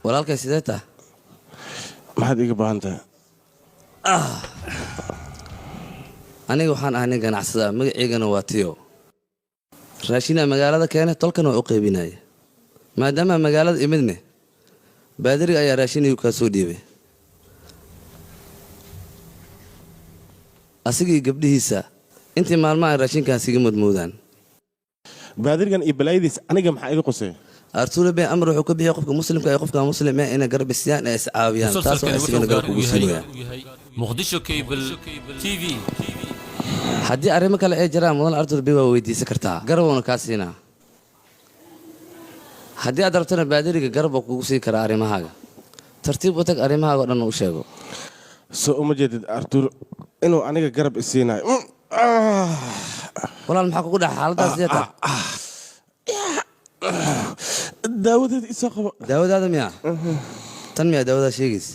walaalkay sidee tahay maxaad iga baahantahay aniga waxaan ahay nin ganacsada magaceygana waa tiyo raashinaa magaalada keenay tolkana waa u qaybinaya maadaama magaalada imidne baadiriga ayaa raashinigu kaa soo dhiibay asigii gabdhihiisa intii maalmaha raashinkaas iga madmoodaan baadirigan iyo balaayadiis aniga maxaa iga qosay artuule been amar wuxuu ka bixiyay qofka muslimka iyo qofka muslimka inay garab isiyaan ee iscaawiyaan taas oo isigana garab ugu siinaya muqdisho cable tv haddii arrimo kale ay jiraan mudan artuule bee waa weydiisan kartaa garabowna kaa siinaa haddii aad rabtana baadiriga garab waa kugu siin karaa arrimahaaga tartiib u tag arrimahaaga oo dhan u sheego soo uma jeedid artuur inuu aniga garab isiinayo walaal maxaa kugu dhaca xaaladaas jeeta daawadeeda isoo qabo daawadaada miyaa tan miyaa daawadaa sheegaysa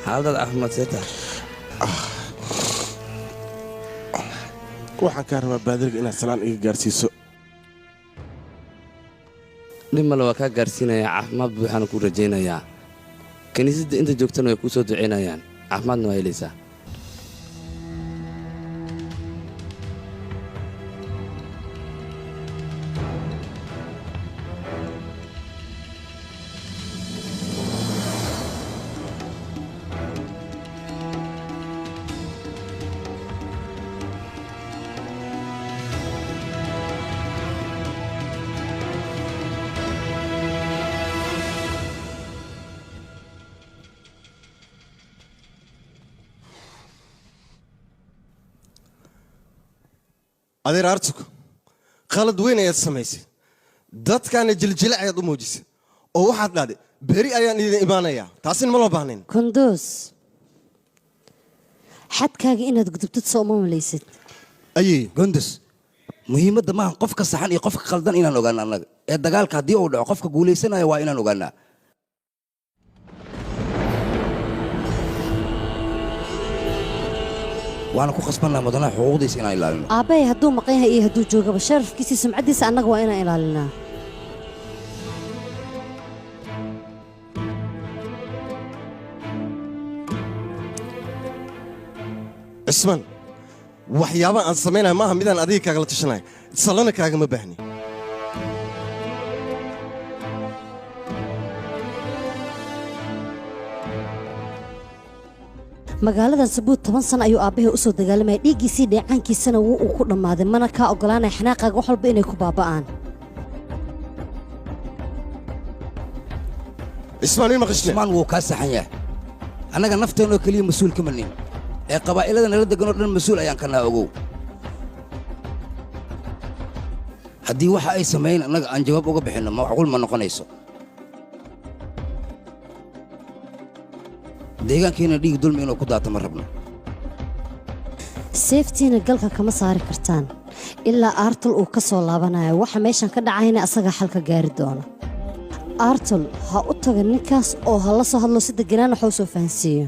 xaaladaad caafimaad see tahay waxaan kaa rabaa baadiriga inaad salaan iga gaarsiiso dhib male waa kaa gaarsiinayaa caafimaad buuxaana kuu rajaynayaa kiniisadda inta joogtana way kuu soo ducaynayaan caafimaadna waa helaysaa adeer artuku khalad weyn ayaad samaysay dadkaana jiljilic ayaad u muujisay oo waxaad dhahday beri ayaan idin imaanayaa taasina ma loo baahnayn kunduus xadkaaga inaad gudubtid soo uma malaysid ayey gondus muhiimadda maaha qofka saxan iyo qofka khaldan inaan ogaano annaga ee dagaalka haddii uu dhaco qofka guulaysanaya waa inaan ogaanaa waana ku khasbannaha mudanaha xuquuqdiisa inaan ilaalino aabbahay hadduu maqan yahay iyo hadduu joogaba sharafkiisii sumcaddiisa annaga waa inaan ilaalinaa cismaan waxyaaba aan samaynayo maaha midaan adiga kaagala tashanayo sallana kaagama baahni magaaladan sabuud 10 sano ayuu aabbahay u soo dagaalamaya dhiiggiisii dheecaankiisana wuu uu ku dhammaaday mana kaa oggolaanaya xanaaqaaga wax walba inay ku baaba'aan cismaan wuu kaa saxan yahay annaga nafteenoo keliya mas-uul ka malnin ee qabaa'ilada nala deganoo dhan mas-uul ayaan ka naha ogow haddii waxa ay samayn annaga aan jawaab uga bixinno macquul ma noqonayso deegaankiina dhiig dulmi inuu ku daato ma rabno seeftiina galka kama saari kartaan ilaa aartul uu ka soo laabanayo waxa meeshan ka dhacayna asagaa xalka gaari doona aartul ha u taga ninkaas oo ha la soo hadlo si deganaan waxa u soo fahansiiyo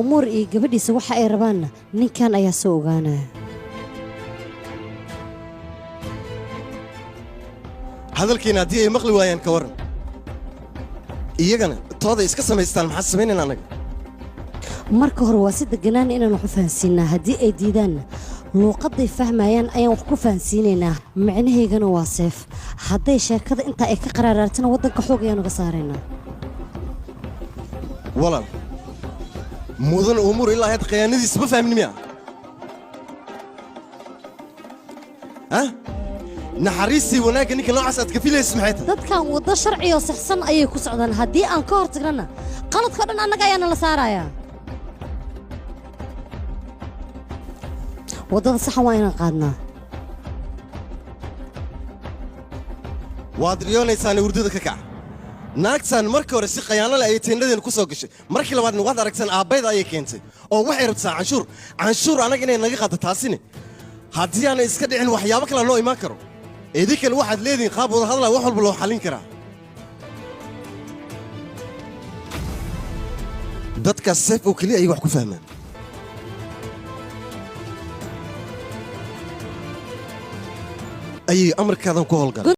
umuur iyo gabadhiisa waxa ay rabaanna ninkan ayaa soo ogaanaya hadalkiina haddii ay maqli waayaan ka waran iyagana tooda iska samaystaan maxaad samaynayn annaga marka hore waa si deganaan inaan wax u fahansiinaa haddii ay diidaanna luuqadday fahmayaan ayaan wax ku fahansiinaynaa micnahaygana waa seef hadday sheekada intaa ay ka qaraaraartana waddanka xoog ayaan uga saaraynaa walaal mudan umuur ilaa had khiyaanadiisa ma fahmin miya ها naxariistii wanaagga ninka noocaas aad ka filaysa maxay tahay dadkan waddo sharci oo saxsan ayay ku socdaan haddii aan ka hortagnana qaladka dhan annaga ayaana la saarayaa waddada saxa waa inaan qaadnaa waad riyoonaysaan hurdada ka kaca naagtaan markii hore si khayaanale ayay teendhadeena ku soo gashay markii labaadna waad aragtaan aabbayda ayay keentay oo waxay rabtaa canshuur annaga inay naga qaaddo taasine haddii aanay iska dhicin waxyaabo kale noo imaan karo idinkale waxaad leedihiin qaab wada hadlaa wax walba loo xallin karaa dadkaas seef oo keliya ayay wax ku fahmaan ayay amarkaadan ku howlgalaan